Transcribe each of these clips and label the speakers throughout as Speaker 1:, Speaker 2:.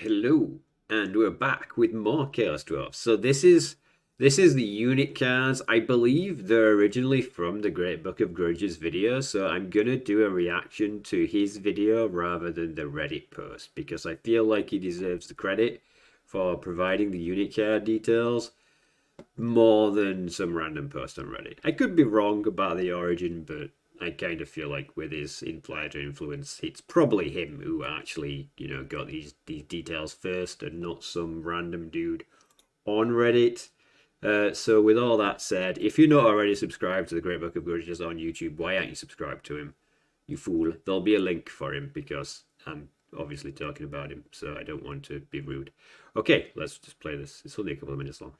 Speaker 1: Hello, and we're back with more Chaos Dwarfs. So this is the unit cards. I believe they're originally from the Great Book of Grudges video, so I'm gonna do a reaction to his video rather than the Reddit post because I feel like he deserves the credit for providing the unit card details more than some random post on Reddit. I could be wrong about the origin, but I kind of feel like with his influencer influence, it's probably him who actually, got these details first and not some random dude on Reddit. So with all that said, if you're not already subscribed to the Great Book of Grudges on YouTube, why aren't you subscribed to him? You fool. There'll be a link for him because I'm obviously talking about him, so I don't want to be rude. Okay, let's just play this. It's only a couple of minutes long.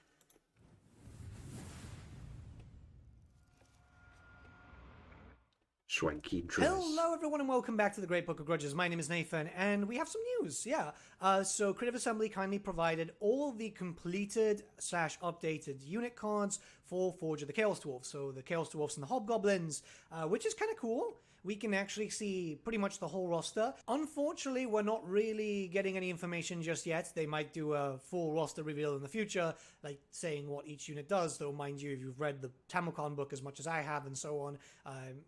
Speaker 1: Swanky dress.
Speaker 2: Hello, everyone, and welcome back to the Great Book of Grudges. My name is Nathan, and we have some news. So Creative Assembly kindly provided all the completed / updated unit cards for Forge of the Chaos Dwarfs. So the Chaos Dwarfs and the Hobgoblins, which is kind of cool. We can actually see pretty much the whole roster. Unfortunately, we're not really getting any information just yet. They might do a full roster reveal in the future, like saying what each unit does, though mind you, if you've read the Tamilcon book as much as I have and so on,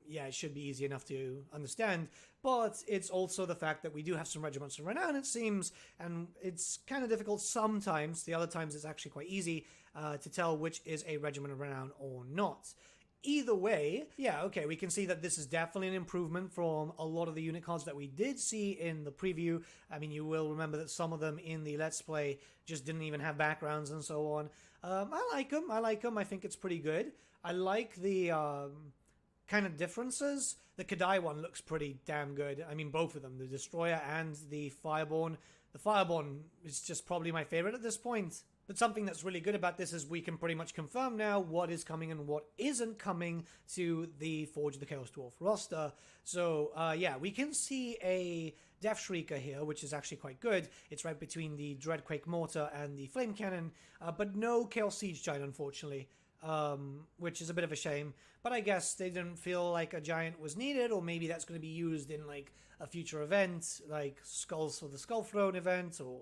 Speaker 2: yeah, it should be easy enough to understand. But it's also the fact that we do have some regiments of renown, it seems, and it's kind of difficult sometimes. The other times it's actually quite easy to tell which is a regiment of renown or not. Either way, yeah, okay, we can see that this is definitely an improvement from a lot of the unit cards that we did see in the preview. I mean, you will remember that some of them in the Let's Play just didn't even have backgrounds and so on. I like them. I think it's pretty good. I like the kind of differences. The Kadai one looks pretty damn good. I mean, both of them, the Destroyer and the Fireborn. The Fireborn is just probably my favorite at this point. But something that's really good about this is we can pretty much confirm now what is coming and what isn't coming to the Forge of the Chaos Dwarf roster. So, yeah, we can see a Death Shrieker here, which is actually quite good. It's right between the Dreadquake Mortar and the Flame Cannon, but no Chaos Siege Giant, unfortunately, which is a bit of a shame. But I guess they didn't feel like a Giant was needed, or maybe that's going to be used in, like, a future event, like Skulls for the Skull Throne event, or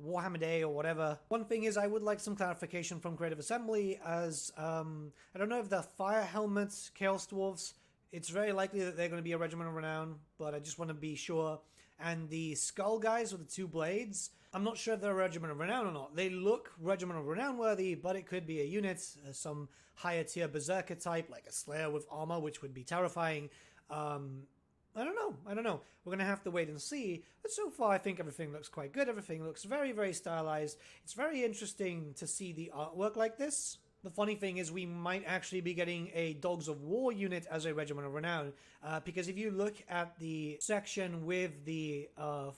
Speaker 2: Warhammer Day or whatever. One thing is I would like some clarification from Creative Assembly as, I don't know if the Fire Helmet Chaos Dwarfs, it's very likely that they're going to be a Regiment of Renown, but I just want to be sure. And the Skull guys with the two blades, I'm not sure if they're a Regiment of Renown or not. They look Regiment of Renown worthy, but it could be a unit, some higher tier Berserker type, like a Slayer with armor, which would be terrifying. I don't know. We're going to have to wait and see. But so far, I think everything looks quite good. Everything looks very, very stylized. It's very interesting to see the artwork like this. The funny thing is we might actually be getting a Dogs of War unit as a Regiment of Renown, because if you look at the section with the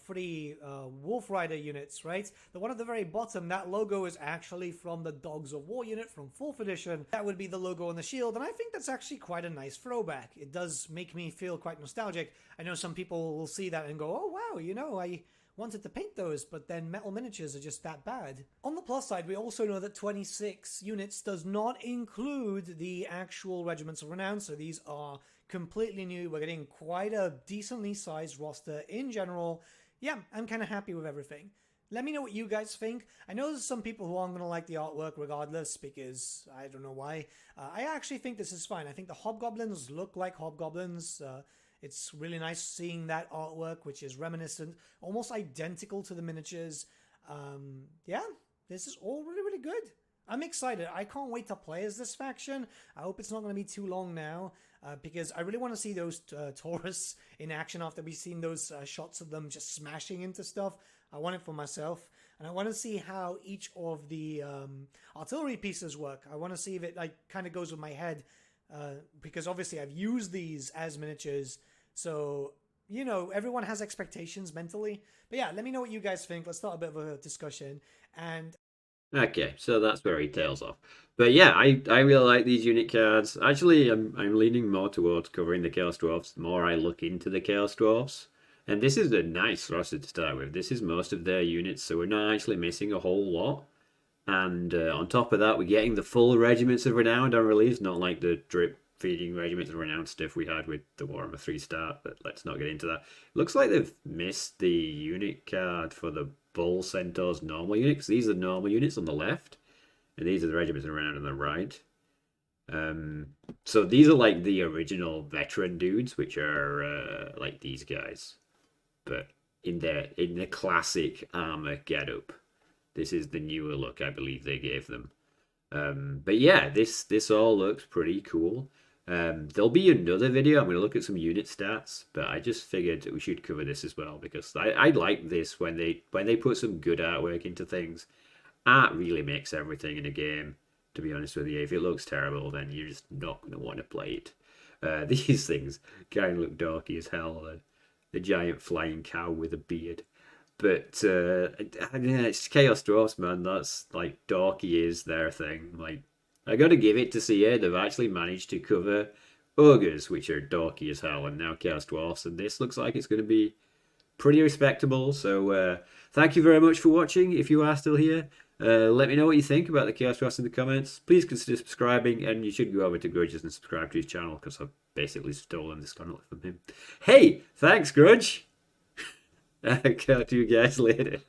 Speaker 2: free Wolf Rider units, right? The one at the very bottom, that logo is actually from the Dogs of War unit from 4th edition. That would be the logo on the shield, and I think that's actually quite a nice throwback. It does make me feel quite nostalgic. I know some people will see that and go, oh wow, I wanted to paint those, but then metal miniatures are just that bad. On the plus side, we also know that 26 units does not include the actual Regiments of Renown, so these are completely new. We're getting quite a decently sized roster in general. Yeah, I'm kind of happy with everything. Let me know what you guys think. I know there's some people who aren't going to like the artwork regardless because I don't know why. I actually think this is fine. I think the Hobgoblins look like Hobgoblins. It's really nice seeing that artwork, which is reminiscent, almost identical to the miniatures. Yeah, this is all really, really good. I'm excited. I can't wait to play as this faction. I hope it's not going to be too long now, because I really want to see those Taurus in action after we've seen those shots of them just smashing into stuff. I want it for myself, and I want to see how each of the artillery pieces work. I want to see if it like kind of goes with my head, because obviously I've used these as miniatures, so everyone has expectations mentally. But yeah, let me know what you guys think. Let's start a bit of a discussion. And
Speaker 1: Okay, so that's where he tails off. But yeah, I really like these unit cards. Actually, I'm leaning more towards covering the Chaos Dwarfs the more I look into the Chaos Dwarfs. And this is a nice roster to start with. This is most of their units, so we're not actually missing a whole lot. And on top of that, we're getting the full Regiments of Renown on release, not like the drip feeding Regiments of Renown stuff we had with the Warhammer 3 start, but let's not get into that. Looks like they've missed the unit card for the full Centaur's normal units. These are the normal units on the left, and these are the regiments around on the right. So these are like the original veteran dudes, which are like these guys, but in the classic armor getup. This is the newer look I believe they gave them. But yeah, this all looks pretty cool. There'll be another video. I'm going to look at some unit stats, but I just figured that we should cover this as well because I like this when they put some good artwork into things. Art really makes everything in a game. To be honest with you, if it looks terrible, then you're just not going to want to play it. These things kind of look dorky as hell. The giant flying cow with a beard. But yeah, it's Chaos Dwarfs, man. That's like dorky is their thing. Like I gotta give it to CA. They've actually managed to cover ogres, which are dorky as hell, and now Chaos Dwarfs, and this looks like it's going to be pretty respectable. So thank you very much for watching. If you are still here, let me know what you think about the Chaos Dwarfs in the comments. Please consider subscribing, and you should go over to Grudges and subscribe to his channel because I've basically stolen this channel from him. Hey, thanks, Grudge. I'll talk to you guys later.